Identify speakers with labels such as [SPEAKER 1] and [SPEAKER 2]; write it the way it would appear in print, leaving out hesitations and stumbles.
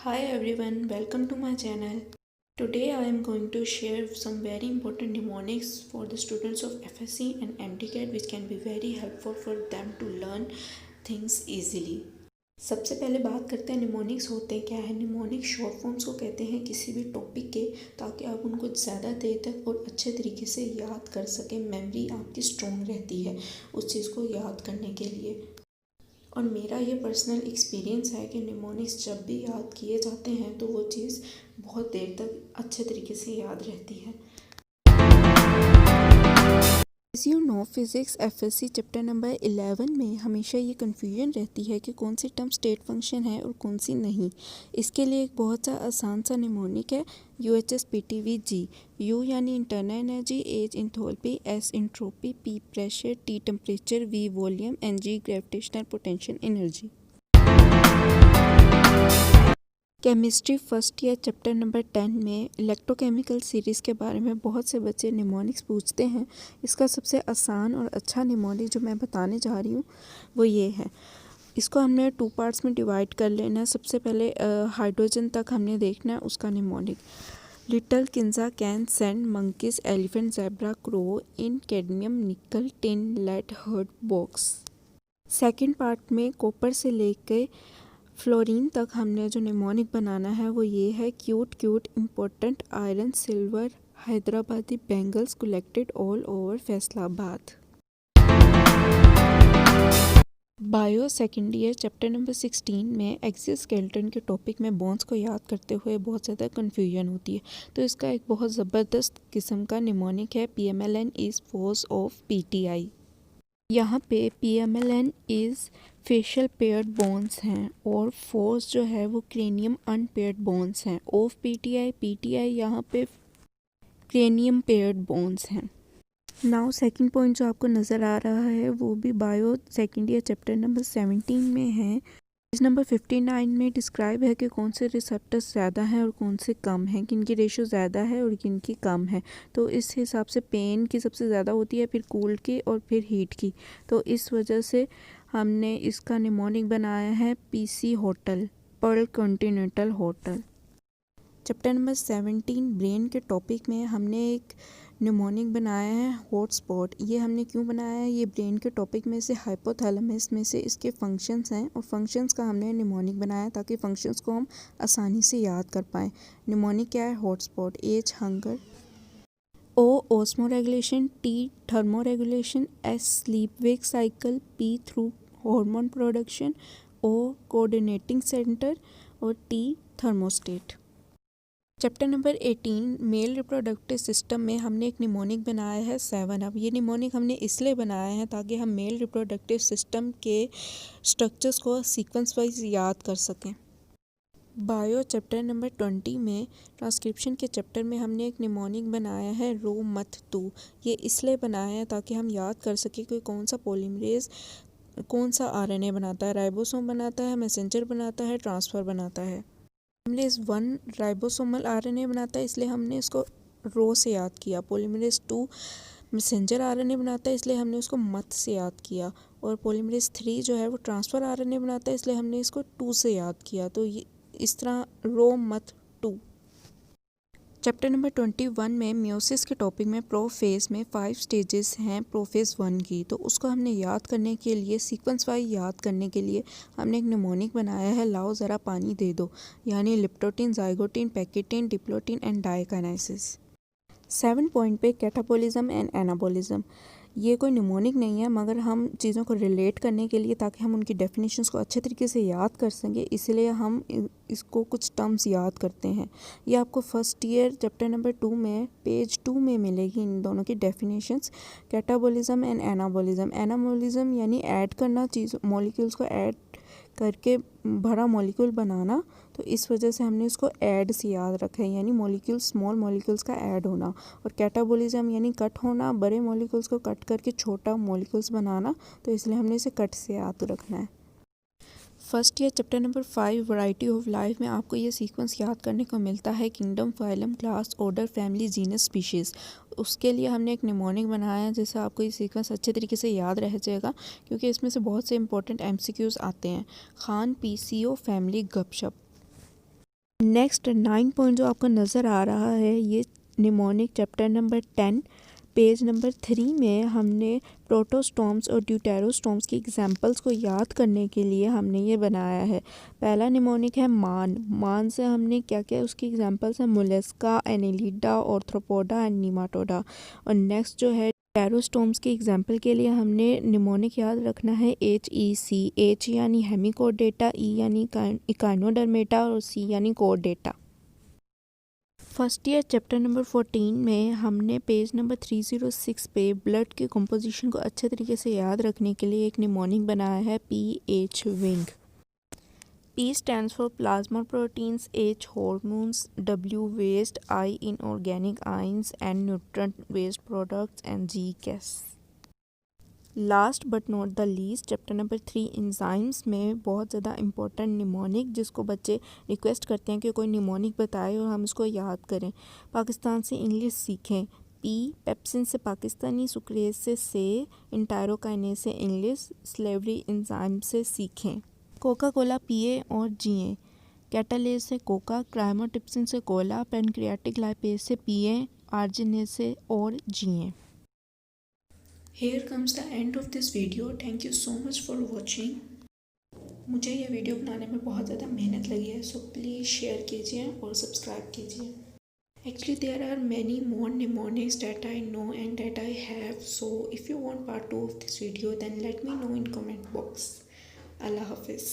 [SPEAKER 1] Hi everyone, welcome to my channel. Today I am going to share some very important mnemonics for the students of FSC and MTCAT which can be very helpful for them to learn things easily. सबसे पहले बात करते हैं mnemonics होते क्या है। Mnemonic short forms को कहते हैं किसी भी टॉपिक के, ताकि आप उनको ज़्यादा देर तक और अच्छे तरीके से याद कर सकें। मेमोरी आपकी स्ट्रॉन्ग रहती है उस चीज़ को याद करने के लिए। और मेरा ये पर्सनल एक्सपीरियंस है कि निमोनिक्स जब भी याद किए जाते हैं तो वो चीज़ बहुत देर तक अच्छे तरीके से याद रहती है। As you know, physics FSC chapter number 11 में हमेशा ये कन्फ्यूजन रहती है कि कौन सी टर्म स्टेट फंक्शन है और कौन सी नहीं। इसके लिए एक बहुत सा आसान सा निमोनिक है UHS-PTV-G। U यानी internal energy, H enthalpy, S entropy, P pressure, T temperature, V volume and G gravitational potential energy. Chemistry first year chapter number 10 में इलेक्ट्रोकेमिकल सीरीज़ के बारे में बहुत से बच्चे निमोनिक्स पूछते हैं। इसका सबसे आसान और अच्छा निमोनिक जो मैं बताने जा रही हूँ वो ये है। इसको हमने 2 पार्ट्स में डिवाइड कर लेना है। सबसे पहले हाइड्रोजन तक हमने देखना है उसका mnemonic. Little Kinza can send monkeys elephant zebra crow in cadmium nickel tin lead hurt box. Second part में कॉपर से लेके फ्लोरीन तक हमने जो निमोनिक बनाना है वो ये है। Cute cute important iron silver Hyderabadi bangles collected all over Faisalabad. Bio second year chapter number 16 में एक्सोस्केलेटन के टॉपिक में बोन्स को याद करते हुए बहुत ज़्यादा कन्फ्यूजन होती है, तो इसका एक बहुत ज़बरदस्त किस्म का निमोनिक है PMLN is force of PTI। यहाँ पे PMLN is facial paired bones हैं और फोर्स जो है वो क्रेनियम अनपेयर्ड बोन्स हैं। ऑफ PTI यहाँ पे क्रेनियम पेयर्ड बोन्स हैं। नाउ सेकंड पॉइंट जो आपको नज़र आ रहा है वो भी bio second year chapter number 17 में है। पेज नंबर 59 में डिस्क्राइब है कि कौन से रिसेप्टर्स ज़्यादा हैं और कौन से कम हैं, किन की रेशो ज़्यादा है और किन की कम है। तो इस हिसाब से पेन की सबसे ज़्यादा होती है, फिर कूल्ड की और फिर हीट की। तो इस वजह से हमने इसका निमोनिक बनाया है PC hotel, Perl continental hotel. Chapter number 17 brain के टॉपिक में हमने एक निमोनिक बनाया है हॉटस्पॉट। ये हमने क्यों बनाया है, ये ब्रेन के टॉपिक में से हाइपोथैलेमस में से इसके फंक्शंस हैं और फंक्शंस का हमने निमोनिक बनाया ताकि फंक्शंस को हम आसानी से याद कर पाएँ। निमोनिक क्या है, hotspot. H hunger, O osmo regulation, T thermo regulation, S sleep wake cycle, P through hormone production, O coordinating centre और T thermostat. Chapter number 18 male reproductive system में हमने एक निमोनिक बनाया है 7 अप। ये निमोनिक हमने इसलिए बनाया है ताकि हम मेल रिप्रोडक्टिव सिस्टम के स्ट्रक्चर्स को सीक्वेंस वाइज याद कर सकें। बायो चैप्टर नंबर 20 में ट्रांसक्रिप्शन के चैप्टर में हमने एक निमोनिक बनाया है रो मत 2। ये इसलिए बनाया है ताकि हम याद कर सकें कि कौन सा पॉलीमरेज कौन सा RNA बनाता है। राइबोसोम बनाता है, मैसेंजर बनाता है, ट्रांसफ़र बनाता है। पॉलीमरेज 1 राइबोसोमल RNA बनाता है, इसलिए हमने इसको रो से याद किया। पॉलीमरेज 2 मैसेंजर RNA बनाता है, इसलिए हमने उसको मत से याद किया। और पॉलीमरेज 3 जो है वो ट्रांसफ़र RNA बनाता है, इसलिए हमने इसको 2 से याद किया। तो ये इस तरह रो मत 2। चैप्टर नंबर 21 में मियोसिस के टॉपिक में प्रोफेज में 5 स्टेजेस हैं प्रोफेज 1 की। तो उसको हमने याद करने के लिए सीक्वेंस वाइज याद करने के लिए हमने एक निमोनिक बनाया है लाओ ज़रा पानी दे दो, यानी leptotene, zygotene, pachytene, diplotene and diakinesis. 7 point पे कैटाबॉलिज्म एंड एनाबॉलिज्म। ये कोई निमोनिक नहीं है मगर हम चीज़ों को रिलेट करने के लिए, ताकि हम उनकी डेफिनेशंस को अच्छे तरीके से याद कर सकें, इसलिए हम इसको कुछ टर्म्स याद करते हैं। ये आपको फर्स्ट ईयर चैप्टर नंबर 2 में पेज 2 में मिलेगी इन दोनों की definitions, catabolism and anabolism. Anabolism यानी ऐड करना, चीज़ मॉलिक्यूल्स को ऐड करके बड़ा मॉलिक्यूल बनाना। तो इस वजह से हमने इसको ऐड से याद रखा है, यानी मॉलिक्यूल स्मॉल मॉलिक्यूल्स का ऐड होना। और कैटाबॉलिज्म यानी कट होना, बड़े मॉलिक्यूल्स को कट करके छोटा मॉलिक्यूल्स बनाना, तो इसलिए हमने इसे कट से याद रखना है। First year chapter number 5 variety of life में आपको ये सीक्वेंस याद करने को मिलता है kingdom, phylum, class, order, family, genus, species. उसके लिए हमने एक निमोनिक बनाया है जिससे आपको ये सीक्वेंस अच्छे तरीके से याद रह जाएगा, क्योंकि इसमें से बहुत से इंपॉर्टेंट MCQs आते हैं। खान, PCO, फैमिली, गपशप। नेक्स्ट 9 पॉइंट जो आपको नज़र आ रहा है, ये mnemonic chapter number 10 page number 3 में हमने प्रोटोस्टॉर्म्स और ड्यूटेरोस्टॉर्म्स की एग्जांपल्स को याद करने के लिए हमने ये बनाया है। पहला निमोनिक है मान से हमने क्या क्या उसकी एग्जांपल्स हैं, मोलस्का, एनेलिडा, ऑर्थ्रोपोडा एंड निमाटोडा। और नेक्स्ट जो है ड्यूटेरोस्टॉर्म्स के एग्जांपल के लिए हमने निमोनिक याद रखना है HEC। H यानी हेमिकोडेटा, E यानी इकाइनोडर्मेटा और C यानी कोडेटा। फर्स्ट ईयर चैप्टर नंबर 14 में हमने पेज नंबर 306 पे ब्लड के कंपोजिशन को अच्छे तरीके से याद रखने के लिए एक निमोनिक बनाया है PH wing. P stands for plasma proteins, H hormones, W waste, I inorganic ions and nutrient waste products and G gas। Last but not the least chapter number 3 enzymes में बहुत ज़्यादा इंपॉर्टेंट निमोनिक, जिसको बच्चे request करते हैं कि कोई mnemonic बताए और हम उसको याद करें। पाकिस्तान से इंग्लिश सीखें। पी पेप्सिन से पाकिस्तानी, सुक्रेज से इंटायरोकाइनेज से इंग्लिश, स्लेवरी इंजाइम से सीखें। कोका कोला पिए और जिएँ। कैटालेज से कोका, क्राइमोटिप्सिन से कोला, पैनक्रियाटिक लाइपेज से पिए, आर्जिनेज से और जिएँ। Here comes the end of this video. Thank you so much for watching. मुझे ये वीडियो बनाने में बहुत ज़्यादा मेहनत लगी है, सो प्लीज़ शेयर कीजिए और सब्सक्राइब कीजिए। Actually there are many more mnemonics that I know and that I have, so if you want part 2 of this video then let me know in comment box. Allah Hafiz.